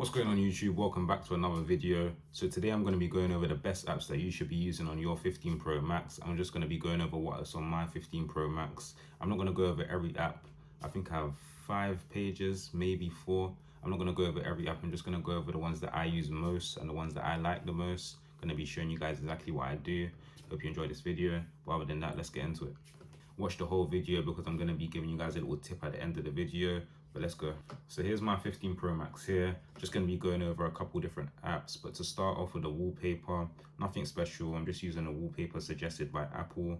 What's going on YouTube? Welcome back to another video. So today I'm going to be going over the best apps that you should be using on your 15 Pro Max. I'm just going to be going over what's on my 15 Pro Max. I'm not going to go over every app. I think I have 5 pages, maybe 4. I'm not going to go over every app. I'm just going to go over the ones that I use most and the ones that I like the most. I'm going to be showing you guys exactly what I do. Hope you enjoyed this video. But other than that, let's get into it. Watch the whole video because I'm going to be giving you guys a little tip at the end of the video. But let's go. So here's my 15 Pro Max here. Just going to be going over a couple different apps. But to start off with the wallpaper, nothing special. I'm just using a wallpaper suggested by Apple.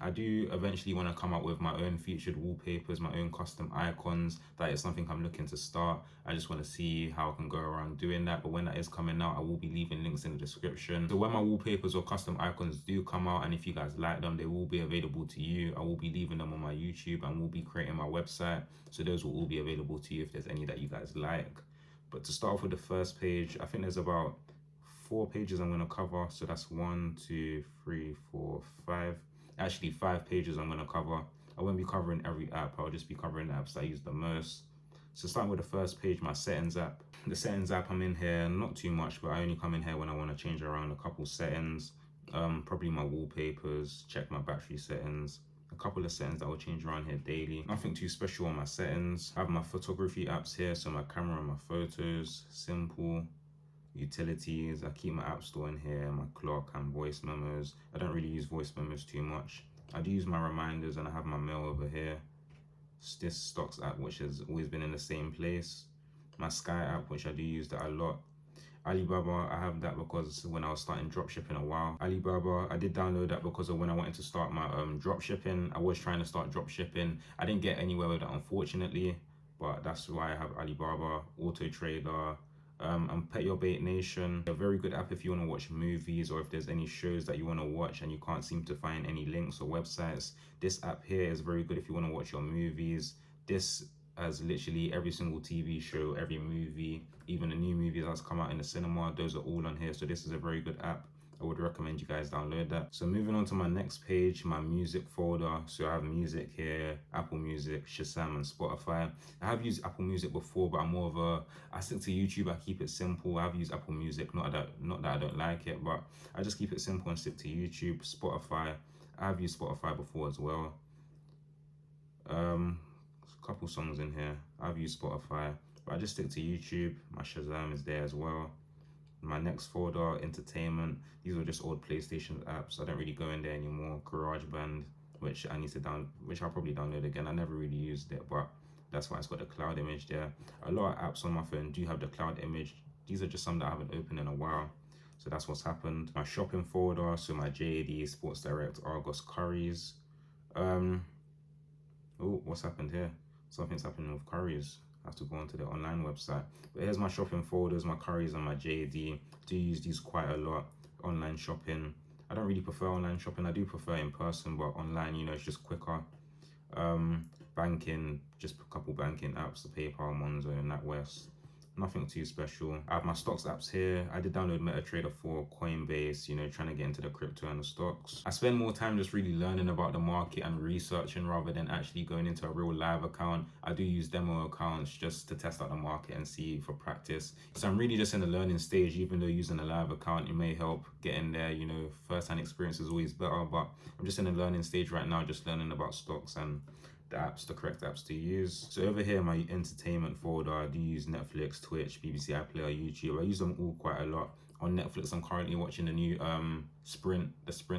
I do eventually want to come up with my own featured wallpapers, my own custom icons. That is something I'm looking to start. I just want to see how I can go around doing that. But when that is coming out, I will be leaving links in the description. So when my wallpapers or custom icons do come out, and if you guys like them, they will be available to you. I will be leaving them on my YouTube and will be creating my website. So those will all be available to you if there's any that you guys like. But to start off with the first page, I think there's about 4 pages I'm going to cover. So that's 1, 2, 3, 4, 5. Actually 5 pages I'm going to cover. I won't be covering every app. I'll just be covering the apps that I use the most. So starting with the first page, my settings app. The settings app, I'm in here not too much, but I only come in here when I want to change around a couple settings. Probably my wallpapers, check my battery settings, a couple of settings that will change around here daily. Nothing too special on my settings. I have my photography apps here, so my camera and my photos, simple. Utilities, I keep my app store in here, my clock and voice memos. I don't really use voice memos too much. I do use my reminders, and I have my mail over here. This stocks app, which has always been in the same place. My Sky app, which I do use that a lot. Alibaba, I have that because when I was starting dropshipping a while. Alibaba, I did download that because of when I wanted to start my dropshipping. I was trying to start dropshipping. I didn't get anywhere with that, unfortunately, but that's why I have Alibaba. Auto Trader, and Pet Your Bait Nation, a very good app if you want to watch movies or if there's any shows that you want to watch and you can't seem to find any links or websites. This app here is very good if you want to watch your movies. This has literally every single TV show, every movie, even the new movies that's come out in the cinema, those are all on here. So this is a very good app. I would recommend you guys download that. So moving on to my next page, my music folder. So I have music here, Apple Music, Shazam, and Spotify. I have used Apple Music before, but I'm more of a, I stick to YouTube, I keep it simple. I have used Apple Music, not that I don't like it, but I just keep it simple and stick to YouTube. Spotify, I have used Spotify before as well. A couple songs in here. I've used Spotify, but I just stick to YouTube. My Shazam is there as well. My next folder, entertainment. These are just old PlayStation apps. I don't really go in there anymore. GarageBand, which I need to which I'll probably download again. I never really used it, but that's why it's got the cloud image there. A lot of apps on my phone do have the cloud image. These are just some that I haven't opened in a while. So that's what's happened. My shopping folder, so my JD, Sports Direct, Argos, Currys. Oh, what's happened here? Something's happening with Currys. I have to go onto the online website. But here's my shopping folders, my Currys and my JD. Do use these quite a lot. Online shopping. I don't really prefer online shopping. I do prefer in person, but online, you know, it's just quicker. Banking, just a couple banking apps, the PayPal, Monzo, NatWest. Nothing too special. I have my stocks apps here. I did download MetaTrader 4, Coinbase, you know, trying to get into the crypto and the stocks. I spend more time just really learning about the market and researching rather than actually going into a real live account. I do use demo accounts just to test out the market and see for practice. So I'm really just in the learning stage, even though using a live account, it may help get in there, you know, first-hand experience is always better, but I'm just in the learning stage right now, just learning about stocks and the apps, the correct apps to use. So over here, my entertainment folder, I do use Netflix, Twitch, BBC iPlayer, YouTube. I use them all quite a lot. On Netflix, I'm currently watching the new Sprint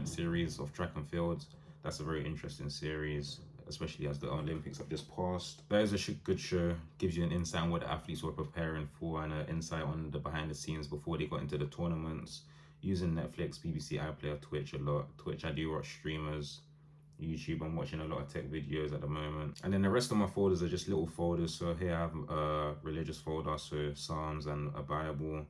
series of track and field. That's a very interesting series, especially as the Olympics have just passed. That is a good show, gives you an insight on what the athletes were preparing for and an insight on the behind the scenes before they got into the tournaments. Using Netflix, BBC iPlayer, Twitch a lot. Twitch, I do watch streamers. YouTube, I'm watching a lot of tech videos at the moment. And then the rest of my folders are just little folders. So here I have a religious folder, so Psalms and a Bible.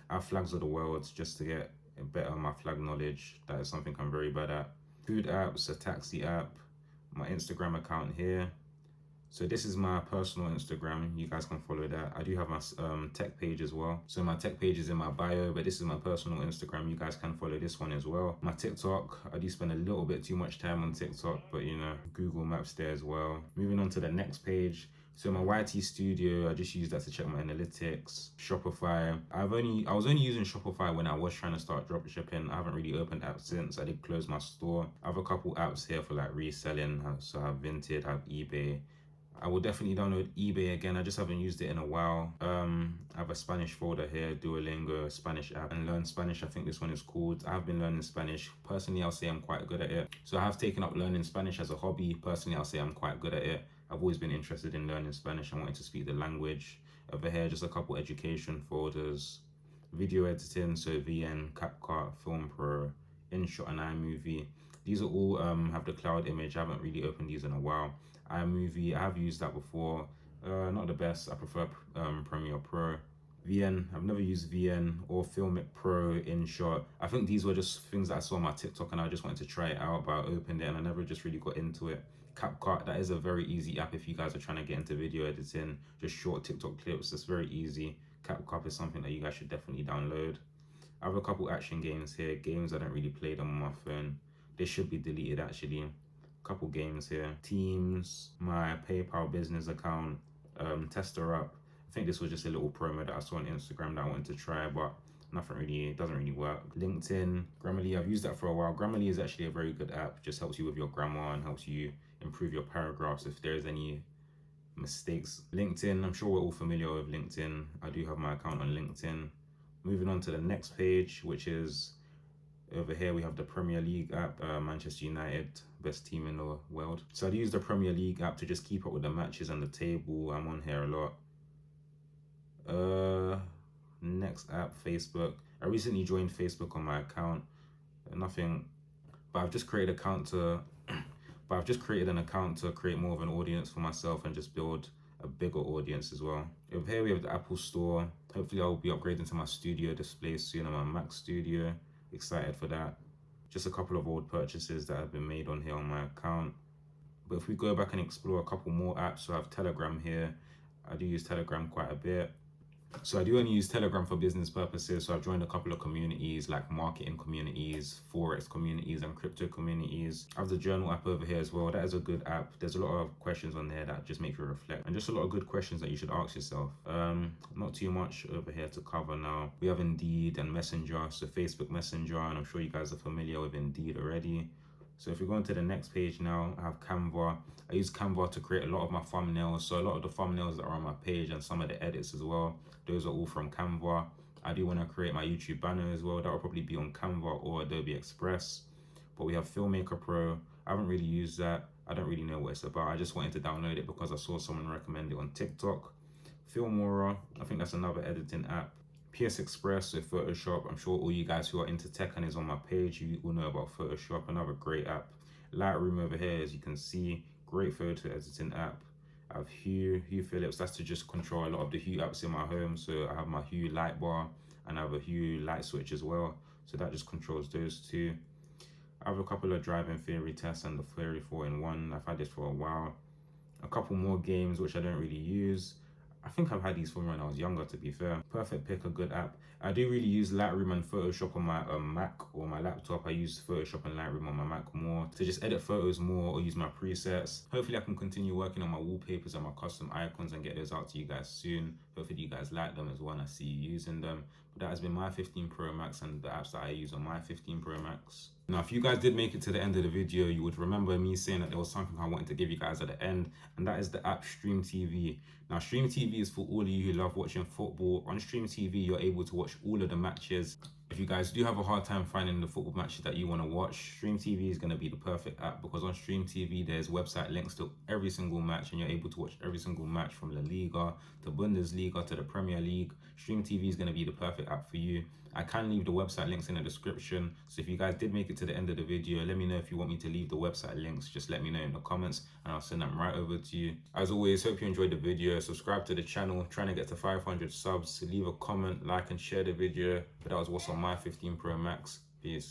I have flags of the world just to get better my flag knowledge. That is something I'm very bad at. Food apps, a taxi app, my Instagram account here. So this is my personal Instagram. You guys can follow that. I do have my tech page as well. So my tech page is in my bio, but this is my personal Instagram. You guys can follow this one as well. My TikTok, I do spend a little bit too much time on TikTok, but you know, Google Maps there as well. Moving on to the next page, So my YT Studio, I just use that to check my analytics. Shopify, I was only using Shopify when I was trying to start dropshipping. I haven't really opened apps since. I did close my store. I have a couple apps here for like reselling. So I have Vinted, I have eBay. I will definitely download eBay again. I just haven't used it in a while. I have a Spanish folder here, Duolingo, Spanish app, and Learn Spanish. I think this one is called. I have been learning Spanish. Personally, I'll say I'm quite good at it. So I have taken up learning Spanish as a hobby. Personally, I'll say I'm quite good at it. I've always been interested in learning Spanish and wanting to speak the language. Over here, just a couple education folders, video editing, so VN, CapCut, Film Pro, InShot, and iMovie. These are all have the cloud image. I haven't really opened these in a while. iMovie, I have used that before. Not the best. I prefer Premiere Pro. VN, I've never used VN or Filmic Pro, InShot. I think these were just things that I saw on my TikTok and I just wanted to try it out, but I opened it and I never just really got into it. CapCut, that is a very easy app if you guys are trying to get into video editing, just short TikTok clips. It's very easy. CapCut is something that you guys should definitely download. I have a couple action games here, games I don't really play them on my phone. They should be deleted actually. Couple games here, Teams, my PayPal business account, Tester Up. I think this was just a little promo that I saw on Instagram that I wanted to try, but nothing really, it doesn't really work. LinkedIn, Grammarly, I've used that for a while. Grammarly is actually a very good app, just helps you with your grammar and helps you improve your paragraphs if there's any mistakes. LinkedIn, I'm sure we're all familiar with LinkedIn. I do have my account on LinkedIn. Moving on to the next page, which is over here we have the Premier League app, Manchester United, best team in the world. So I use the Premier League app to just keep up with the matches and the table. I'm on here a lot. Next app, Facebook. I recently joined Facebook on my account. Nothing, but I've just created an account to create more of an audience for myself and just build a bigger audience as well. Over here we have the Apple Store. Hopefully I'll be upgrading to my studio display soon on my Mac Studio. Excited for that. Just a couple of old purchases that have been made on here on my account. But if we go back and explore a couple more apps, so I have Telegram here. I do use Telegram quite a bit. So I do only use Telegram for business purposes. So I've joined a couple of communities like marketing communities, Forex communities, and crypto communities. I have the journal app over here as well. That is a good app. There's a lot of questions on there that just make you reflect and just a lot of good questions that you should ask yourself. Not too much over here to cover now. We have Indeed and Messenger, so Facebook Messenger, and I'm sure you guys are familiar with Indeed already. So if we go on to the next page now, I have Canva. I use Canva to create a lot of my thumbnails. So a lot of the thumbnails that are on my page and some of the edits as well, those are all from Canva. I do want to create my YouTube banner as well. That will probably be on Canva or Adobe Express. But we have Filmmaker Pro. I haven't really used that. I don't really know what it's about. I just wanted to download it because I saw someone recommend it on TikTok. Filmora, I think that's another editing app. PS Express, so Photoshop. I'm sure all you guys who are into tech and is on my page, you will know about Photoshop, another great app. Lightroom over here, as you can see, great photo editing app. I have Hue Phillips, that's to just control a lot of the Hue apps in my home. So I have my Hue light bar and I have a Hue light switch as well. So that just controls those two. I have a couple of driving theory tests and the Theory 4-in-1. I've had this for a while. A couple more games which I don't really use. I think I've had these from when I was younger, to be fair. Perfect Pick, a good app. I do really use Lightroom and Photoshop on my Mac or my laptop. I use Photoshop and Lightroom on my Mac more to just edit photos more or use my presets. Hopefully I can continue working on my wallpapers and my custom icons and get those out to you guys soon. Hopefully you guys like them as well and I see you using them. But that has been my 15 Pro Max and the apps that I use on my 15 Pro Max. Now, if you guys did make it to the end of the video, you would remember me saying that there was something I wanted to give you guys at the end, and that is the app Stream TV. Now, Stream TV is for all of you who love watching football. On Stream TV, you're able to watch all of the matches. If you guys do have a hard time finding the football matches that you want to watch, Stream TV is going to be the perfect app because on Stream TV, there's website links to every single match and you're able to watch every single match from La Liga to Bundesliga to the Premier League. Stream TV is going to be the perfect app for you. I can leave the website links in the description. So if you guys did make it to the end of the video, let me know if you want me to leave the website links. Just let me know in the comments and I'll send them right over to you. As always, hope you enjoyed the video. Subscribe to the channel, trying to get to 500 subs. Leave a comment, like and share the video. But that was what's on my 15 Pro Max. Peace.